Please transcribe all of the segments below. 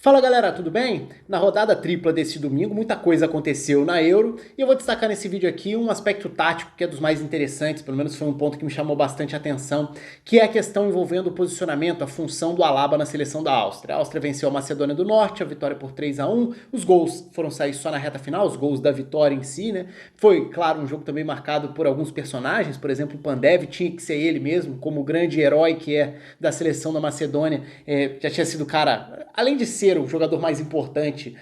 Fala galera, tudo bem? Na rodada tripla desse domingo, muita coisa aconteceu na Euro e eu vou destacar nesse vídeo aqui um aspecto tático que é dos mais interessantes, pelo menos foi um ponto que me chamou bastante atenção, que é a questão envolvendo o posicionamento, a função do Alaba na seleção da Áustria. A Áustria venceu a Macedônia do Norte, a vitória por 3-1, os gols foram sair só na reta final, os gols da vitória em si, né? Foi, claro, um jogo também marcado por alguns personagens, por exemplo, o Pandev tinha que ser ele mesmo, como o grande herói que é da seleção da Macedônia, já tinha sido o cara, além de ser o jogador mais importante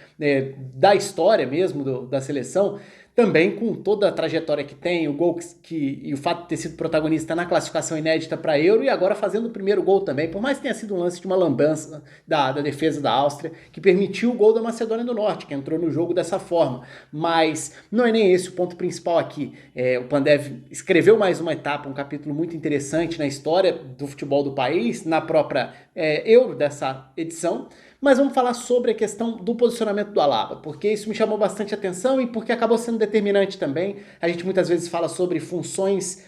da história mesmo da seleção, também com toda a trajetória que tem, o gol e o fato de ter sido protagonista na classificação inédita para a Euro e agora fazendo o primeiro gol também, por mais que tenha sido um lance de uma lambança da defesa da Áustria, que permitiu o gol da Macedônia do Norte, que entrou no jogo dessa forma. Mas não é nem esse o ponto principal aqui. O Pandev escreveu mais uma etapa, um capítulo muito interessante na história do futebol do país, na própria Euro dessa edição. Mas vamos falar sobre a questão do posicionamento do Alaba, porque isso me chamou bastante atenção e porque acabou sendo determinante também. A gente muitas vezes fala sobre funções,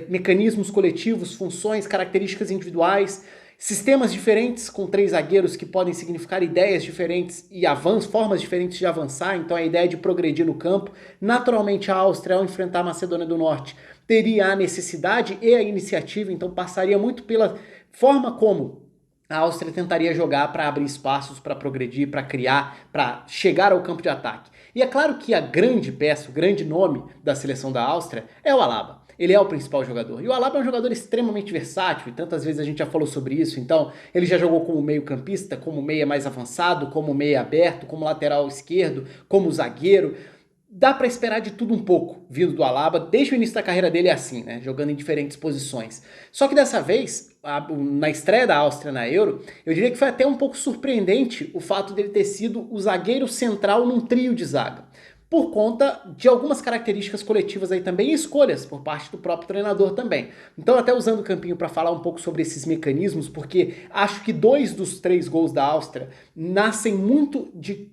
mecanismos coletivos, funções, características individuais, sistemas diferentes com três zagueiros que podem significar ideias diferentes e formas diferentes de avançar, então a ideia de progredir no campo. Naturalmente a Áustria, ao enfrentar a Macedônia do Norte, teria a necessidade e a iniciativa, então passaria muito pela forma como a Áustria tentaria jogar para abrir espaços, para progredir, para criar, para chegar ao campo de ataque. E é claro que a grande peça, o grande nome da seleção da Áustria é o Alaba. Ele é o principal jogador. E o Alaba é um jogador extremamente versátil, e tantas vezes a gente já falou sobre isso. Então, ele já jogou como meio-campista, como meia mais avançado, como meia aberto, como lateral esquerdo, como zagueiro. Dá para esperar de tudo um pouco vindo do Alaba, desde o início da carreira dele é assim, né? Jogando em diferentes posições. Só que dessa vez, na estreia da Áustria na Euro, eu diria que foi até um pouco surpreendente o fato dele ter sido o zagueiro central num trio de zaga, por conta de algumas características coletivas aí também e escolhas por parte do próprio treinador também. Então até usando o campinho para falar um pouco sobre esses mecanismos, porque acho que 2 dos 3 gols da Áustria nascem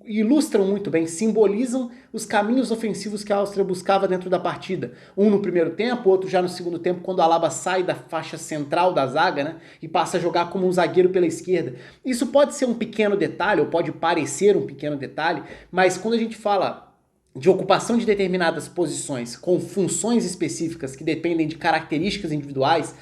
ilustram muito bem, simbolizam os caminhos ofensivos que a Áustria buscava dentro da partida. Um no primeiro tempo, outro já no segundo tempo, quando a Alaba sai da faixa central da zaga, né, e passa a jogar como um zagueiro pela esquerda. Isso pode ser um pequeno detalhe, ou pode parecer um pequeno detalhe, mas quando a gente fala de ocupação de determinadas posições com funções específicas que dependem de características individuais,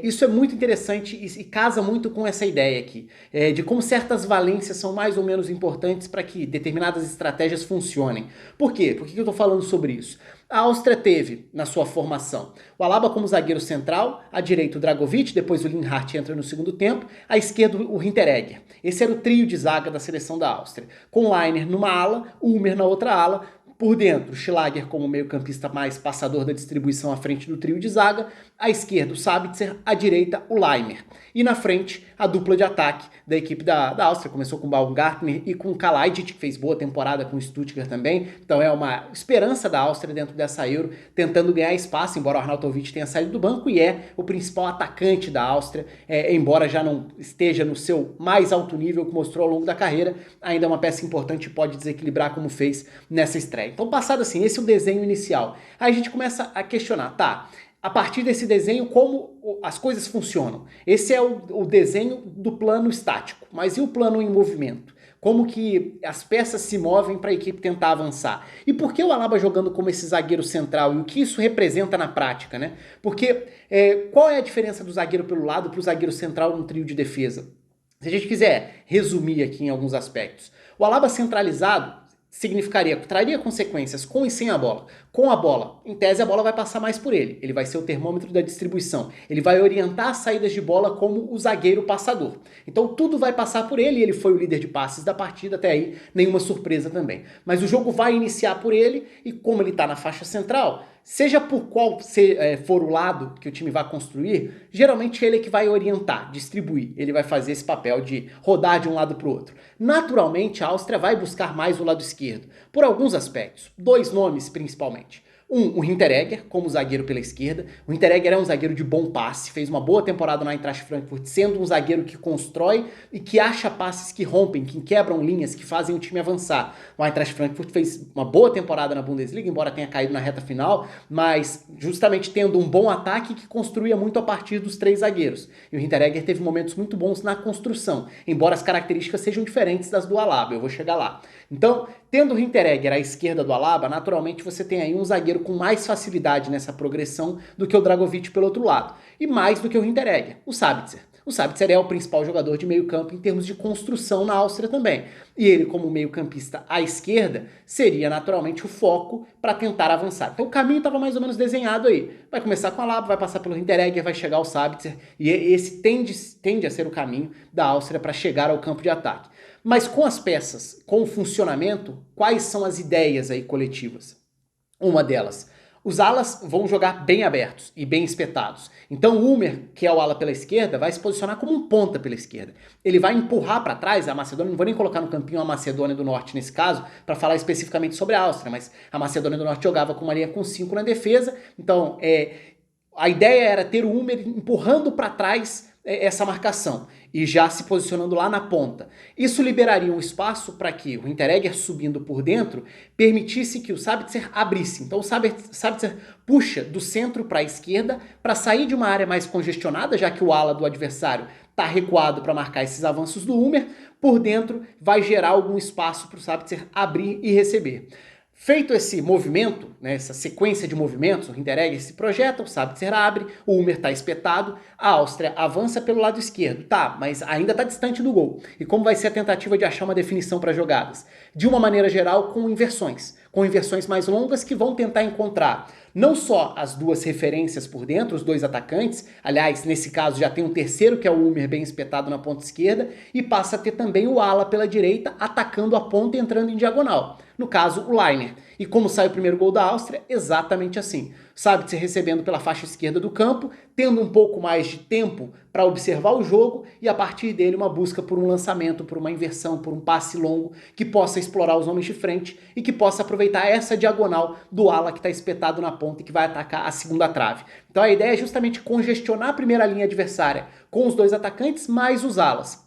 isso é muito interessante e casa muito com essa ideia aqui, de como certas valências são mais ou menos importantes para que determinadas estratégias funcionem. Por quê? Por que eu estou falando sobre isso? A Áustria teve, na sua formação, o Alaba como zagueiro central, à direita o Dragovic, depois o Linhart entra no segundo tempo, à esquerda o Hinteregger. Esse era o trio de zaga da seleção da Áustria, com Lainer numa ala, Ulmer na outra ala, por dentro, Schlager como meio-campista mais passador da distribuição à frente do trio de zaga, à esquerda o Sabitzer, à direita o Laimer. E na frente, a dupla de ataque da equipe da Áustria, começou com Baumgartner e com Kalajdzic, que fez boa temporada com o Stuttgart também, então é uma esperança da Áustria dentro dessa Euro, tentando ganhar espaço, embora o Arnautovic tenha saído do banco e é o principal atacante da Áustria, embora já não esteja no seu mais alto nível que mostrou ao longo da carreira, ainda é uma peça importante e pode desequilibrar como fez nessa estreia. Então, passado assim, esse é o desenho inicial. Aí a gente começa a questionar, tá? A partir desse desenho, como as coisas funcionam? Esse é o desenho do plano estático, mas e o plano em movimento? Como que as peças se movem para a equipe tentar avançar? E por que o Alaba jogando como esse zagueiro central? E o que isso representa na prática, né? Porque qual é a diferença do zagueiro pelo lado para o zagueiro central num trio de defesa? Se a gente quiser resumir aqui em alguns aspectos, o Alaba centralizado traria consequências com e sem a bola. Com a bola, em tese a bola vai passar mais por ele, ele vai ser o termômetro da distribuição, ele vai orientar as saídas de bola como o zagueiro passador. Então tudo vai passar por ele, ele foi o líder de passes da partida, até aí nenhuma surpresa também. Mas o jogo vai iniciar por ele e como ele está na faixa central, seja por qual for o lado que o time vai construir, geralmente ele é que vai orientar, distribuir, ele vai fazer esse papel de rodar de um lado para o outro. Naturalmente a Áustria vai buscar mais o lado esquerdo, por alguns aspectos, 2 nomes principalmente. O Hinteregger, como zagueiro pela esquerda. O Hinteregger é um zagueiro de bom passe, fez uma boa temporada no Eintracht Frankfurt, sendo um zagueiro que constrói e que acha passes que rompem, que quebram linhas, que fazem o time avançar. O Eintracht Frankfurt fez uma boa temporada na Bundesliga, embora tenha caído na reta final, mas justamente tendo um bom ataque que construía muito a partir dos 3 zagueiros. E o Hinteregger teve momentos muito bons na construção, embora as características sejam diferentes das do Alaba, eu vou chegar lá. Então, tendo o Hinteregger à esquerda do Alaba, naturalmente você tem aí um zagueiro com mais facilidade nessa progressão do que o Dragovic pelo outro lado. E mais do que o Hinteregger, o Sabitzer. O Sabitzer é o principal jogador de meio campo em termos de construção na Áustria também. E ele, como meio campista à esquerda, seria naturalmente o foco para tentar avançar. Então o caminho estava mais ou menos desenhado aí. Vai começar com a Alaba, vai passar pelo Hinteregger, vai chegar ao Sabitzer. E esse tende a ser o caminho da Áustria para chegar ao campo de ataque. Mas com as peças, com o funcionamento, quais são as ideias aí coletivas? Uma delas, os alas vão jogar bem abertos e bem espetados. Então o Ulmer, que é o ala pela esquerda, vai se posicionar como um ponta pela esquerda. Ele vai empurrar para trás a Macedônia, não vou nem colocar no campinho a Macedônia do Norte nesse caso, para falar especificamente sobre a Áustria, mas a Macedônia do Norte jogava com uma linha com 5 na defesa, então a ideia era ter o Ulmer empurrando para trás essa marcação e já se posicionando lá na ponta. Isso liberaria um espaço para que o Hinteregger subindo por dentro permitisse que o Sabitzer abrisse. Então o Sabitzer puxa do centro para a esquerda para sair de uma área mais congestionada, já que o ala do adversário está recuado para marcar esses avanços do Ulmer. Por dentro vai gerar algum espaço para o Sabitzer abrir e receber. Feito esse movimento, né, essa sequência de movimentos, o Hinteregger se projeta, o Sabitzer abre, o Ulmer está espetado, a Áustria avança pelo lado esquerdo, tá, mas ainda está distante do gol. E como vai ser a tentativa de achar uma definição para jogadas? De uma maneira geral, com inversões mais longas que vão tentar encontrar não só as duas referências por dentro, os 2 atacantes, aliás, nesse caso já tem um terceiro que é o Ulmer bem espetado na ponta esquerda, e passa a ter também o ala pela direita atacando a ponta e entrando em diagonal. No caso, o Lainer. E como sai o primeiro gol da Áustria? Exatamente assim. Sabitzer recebendo pela faixa esquerda do campo, tendo um pouco mais de tempo para observar o jogo e a partir dele uma busca por um lançamento, por uma inversão, por um passe longo que possa explorar os homens de frente e que possa aproveitar essa diagonal do ala que está espetado na ponta e que vai atacar a segunda trave. Então a ideia é justamente congestionar a primeira linha adversária com os 2 atacantes mais os alas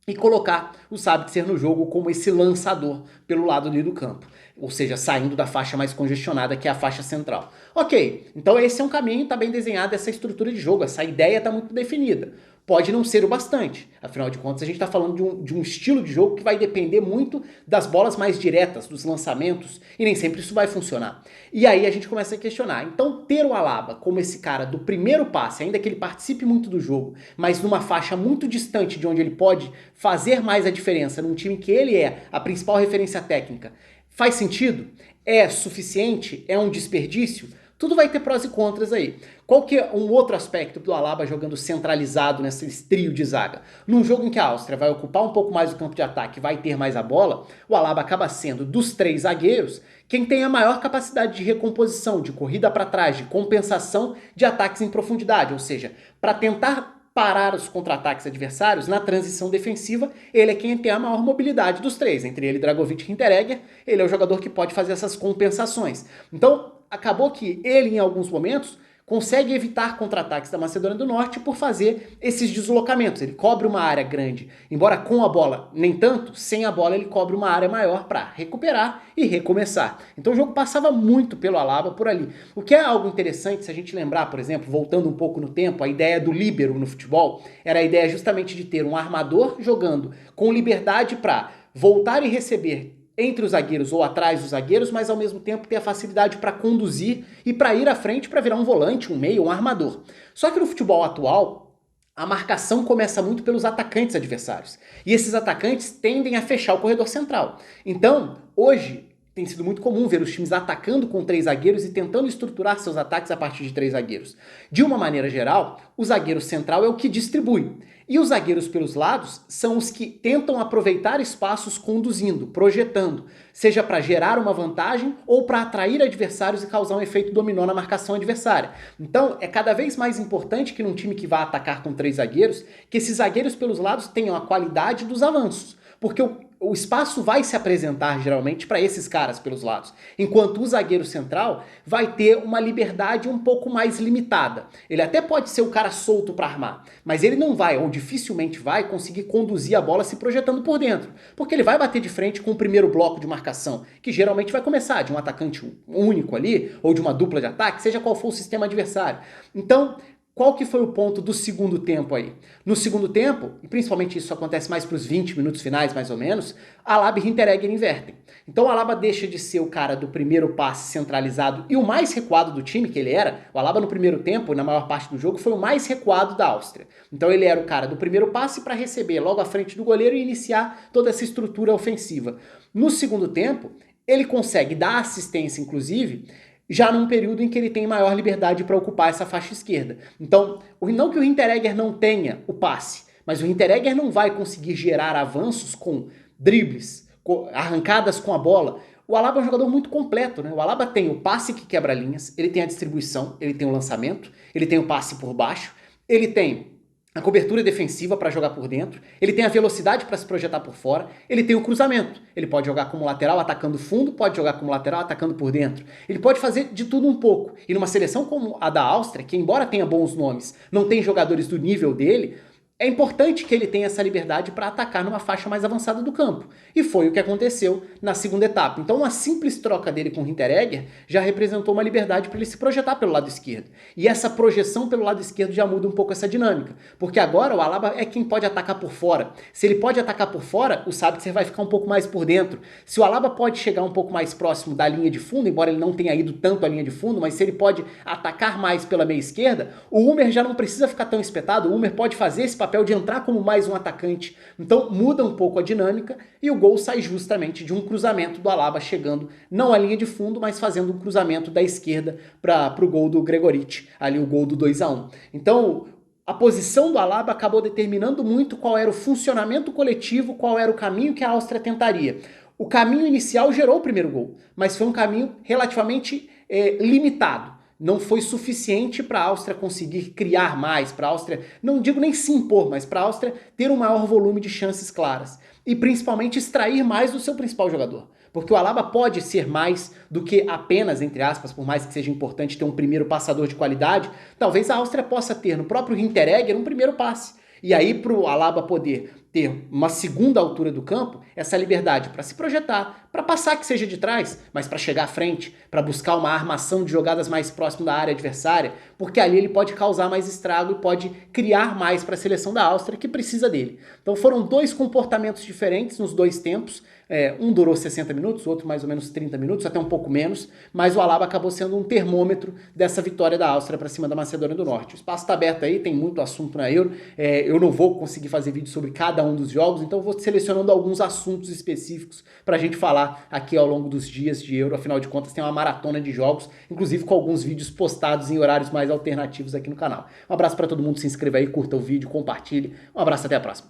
e colocar o Sabitzer no jogo como esse lançador pelo lado ali do campo. Ou seja, saindo da faixa mais congestionada, que é a faixa central. Ok, então esse é um caminho, está bem desenhado essa estrutura de jogo, essa ideia está muito definida. Pode não ser o bastante, afinal de contas a gente está falando de um estilo de jogo que vai depender muito das bolas mais diretas, dos lançamentos, e nem sempre isso vai funcionar. E aí a gente começa a questionar, então ter o Alaba como esse cara do primeiro passe, ainda que ele participe muito do jogo, mas numa faixa muito distante de onde ele pode fazer mais a diferença, num time que ele é a principal referência técnica, faz sentido? É suficiente? É um desperdício? Tudo vai ter prós e contras aí. Qual que é um outro aspecto do Alaba jogando centralizado nesse trio de zaga? Num jogo em que a Áustria vai ocupar um pouco mais o campo de ataque, vai ter mais a bola, o Alaba acaba sendo, dos 3 zagueiros, quem tem a maior capacidade de recomposição, de corrida para trás, de compensação de ataques em profundidade. Ou seja, para tentar parar os contra-ataques adversários, na transição defensiva, ele é quem tem a maior mobilidade dos 3. Entre ele, Dragovic e Hinteregger, ele é o jogador que pode fazer essas compensações. Então, acabou que ele, em alguns momentos, consegue evitar contra-ataques da Macedônia do Norte por fazer esses deslocamentos. Ele cobre uma área grande, embora com a bola nem tanto, sem a bola ele cobre uma área maior para recuperar e recomeçar. Então o jogo passava muito pelo Alaba por ali. O que é algo interessante, se a gente lembrar, por exemplo, voltando um pouco no tempo, a ideia do líbero no futebol era a ideia justamente de ter um armador jogando com liberdade para voltar e receber entre os zagueiros ou atrás dos zagueiros, mas ao mesmo tempo ter a facilidade para conduzir e para ir à frente para virar um volante, um meio, um armador. Só que no futebol atual, a marcação começa muito pelos atacantes adversários. E esses atacantes tendem a fechar o corredor central. Então, hoje, tem sido muito comum ver os times atacando com 3 zagueiros e tentando estruturar seus ataques a partir de 3 zagueiros. De uma maneira geral, o zagueiro central é o que distribui. E os zagueiros pelos lados são os que tentam aproveitar espaços conduzindo, projetando, seja para gerar uma vantagem ou para atrair adversários e causar um efeito dominó na marcação adversária. Então, é cada vez mais importante que num time que vai atacar com 3 zagueiros, que esses zagueiros pelos lados tenham a qualidade dos avanços. Porque o espaço vai se apresentar geralmente para esses caras pelos lados, enquanto o zagueiro central vai ter uma liberdade um pouco mais limitada. Ele até pode ser o cara solto para armar, mas ele não vai, ou dificilmente vai, conseguir conduzir a bola se projetando por dentro, porque ele vai bater de frente com o primeiro bloco de marcação, que geralmente vai começar de um atacante único ali, ou de uma dupla de ataque, seja qual for o sistema adversário. Então, qual que foi o ponto do segundo tempo aí? No segundo tempo, e principalmente isso acontece mais para os 20 minutos finais, mais ou menos, Alaba e Hinteregger invertem. Então o Alaba deixa de ser o cara do primeiro passe centralizado e o mais recuado do time, que ele era. O Alaba no primeiro tempo, na maior parte do jogo, foi o mais recuado da Áustria. Então ele era o cara do primeiro passe para receber logo à frente do goleiro e iniciar toda essa estrutura ofensiva. No segundo tempo, ele consegue dar assistência, inclusive, já num período em que ele tem maior liberdade para ocupar essa faixa esquerda. Então, não que o Hinteregger não tenha o passe, mas o Hinteregger não vai conseguir gerar avanços com dribles, com arrancadas com a bola. O Alaba é um jogador muito completo, né? O Alaba tem o passe que quebra linhas, ele tem a distribuição, ele tem o lançamento, ele tem o passe por baixo, ele tem a cobertura defensiva para jogar por dentro, ele tem a velocidade para se projetar por fora, ele tem o cruzamento, ele pode jogar como lateral atacando fundo, pode jogar como lateral atacando por dentro, ele pode fazer de tudo um pouco. E numa seleção como a da Áustria, que embora tenha bons nomes, não tem jogadores do nível dele, é importante que ele tenha essa liberdade para atacar numa faixa mais avançada do campo. E foi o que aconteceu na segunda etapa. Então uma simples troca dele com o Hinteregger já representou uma liberdade para ele se projetar pelo lado esquerdo. E essa projeção pelo lado esquerdo já muda um pouco essa dinâmica. Porque agora o Alaba é quem pode atacar por fora. Se ele pode atacar por fora, o Sabitzer vai ficar um pouco mais por dentro. Se o Alaba pode chegar um pouco mais próximo da linha de fundo, embora ele não tenha ido tanto à linha de fundo, mas se ele pode atacar mais pela meia esquerda, o Hummel já não precisa ficar tão espetado. O Hummel pode fazer esse papel de entrar como mais um atacante. Então muda um pouco a dinâmica e o gol sai justamente de um cruzamento do Alaba chegando não à linha de fundo, mas fazendo um cruzamento da esquerda para o gol do Gregoritch, ali o gol do 2-1. Então a posição do Alaba acabou determinando muito qual era o funcionamento coletivo, qual era o caminho que a Áustria tentaria. O caminho inicial gerou o primeiro gol, mas foi um caminho relativamente limitado. Não foi suficiente para a Áustria conseguir criar mais, para a Áustria, não digo nem se impor, mas para a Áustria ter um maior volume de chances claras. E principalmente extrair mais do seu principal jogador. Porque o Alaba pode ser mais do que apenas, entre aspas, por mais que seja importante ter um primeiro passador de qualidade, talvez a Áustria possa ter no próprio Hinteregger um primeiro passe. E aí para o Alaba poder ter uma segunda altura do campo, essa liberdade para se projetar, para passar que seja de trás, mas para chegar à frente, para buscar uma armação de jogadas mais próximo da área adversária, porque ali ele pode causar mais estrago e pode criar mais para a seleção da Áustria que precisa dele. Então foram dois comportamentos diferentes nos dois tempos, um durou 60 minutos, o outro mais ou menos 30 minutos, até um pouco menos, mas o Alaba acabou sendo um termômetro dessa vitória da Áustria para cima da Macedônia do Norte. O espaço está aberto aí, tem muito assunto na Euro, eu não vou conseguir fazer vídeo sobre cada um dos jogos, então eu vou selecionando alguns assuntos específicos para a gente falar aqui ao longo dos dias de Euro, afinal de contas tem uma maratona de jogos, inclusive com alguns vídeos postados em horários mais alternativos aqui no canal. Um abraço para todo mundo, se inscreva aí, curta o vídeo, compartilhe, um abraço, até a próxima.